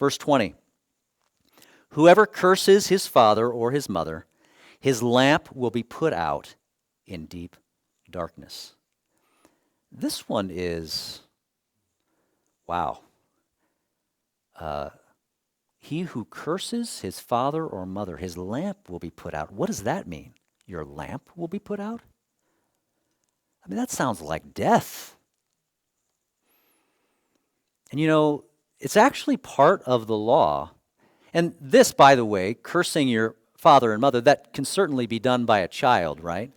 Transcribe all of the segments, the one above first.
Verse 20. Whoever curses his father or his mother, his lamp will be put out in deep darkness. This one is, wow. He who curses his father or mother, his lamp will be put out. What does that mean? Your lamp will be put out? I mean, that sounds like death. And you know, it's actually part of the law. And this, by the way, cursing your father and mother, that can certainly be done by a child, right?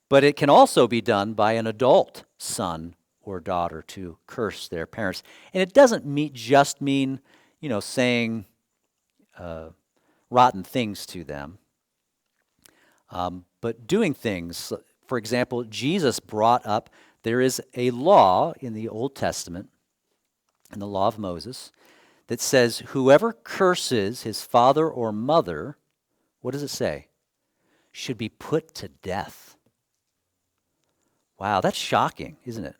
But it can also be done by an adult son or daughter to curse their parents. And it doesn't just mean, saying rotten things to them, but doing things. For example, Jesus brought up, there is a law in the Old Testament, in the law of Moses, that says whoever curses his father or mother, what does it say? Should be put to death. Wow, that's shocking, isn't it?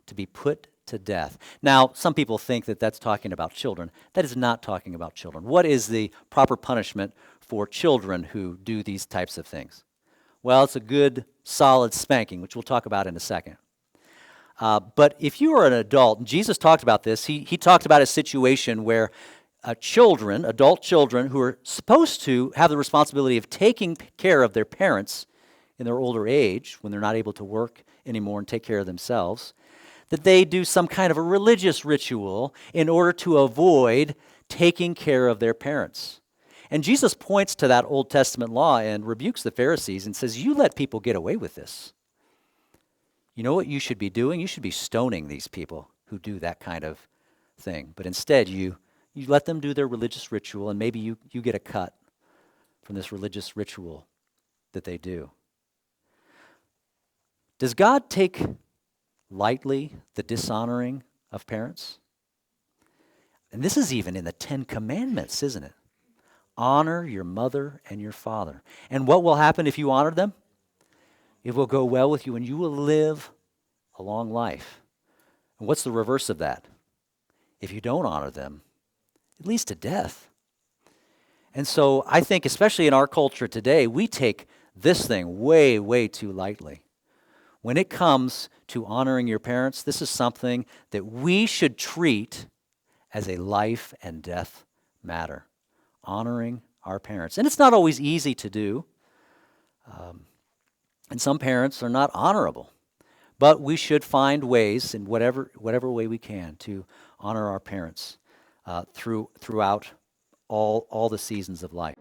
To be put to death. Now, some people think that that's talking about children. That is not talking about children. What is the proper punishment for children who do these types of things? Well, it's a good, solid spanking, which we'll talk about in a second. But if you are an adult, and Jesus talked about this, he talked about a situation where adult children who are supposed to have the responsibility of taking care of their parents in their older age, when they're not able to work anymore and take care of themselves, that they do some kind of a religious ritual in order to avoid taking care of their parents. And Jesus points to that Old Testament law and rebukes the Pharisees and says, you let people get away with this. You know what you should be doing? You should be stoning these people who do that kind of thing. But instead, you let them do their religious ritual, and maybe you get a cut from this religious ritual that they do. Does God take lightly the dishonoring of parents? And this is even in the 10 Commandments, isn't it? Honor your mother and your father. And what will happen if you honor them? It will go well with you, and you will live a long life. And what's the reverse of that? If you don't honor them, it leads to death. And so I think, especially in our culture today, we take this thing way, way too lightly. When it comes to honoring your parents, this is something that we should treat as a life and death matter. Honoring our parents. And it's not always easy to do. And some parents are not honorable. But we should find ways, in whatever way we can, to honor our parents throughout all the seasons of life.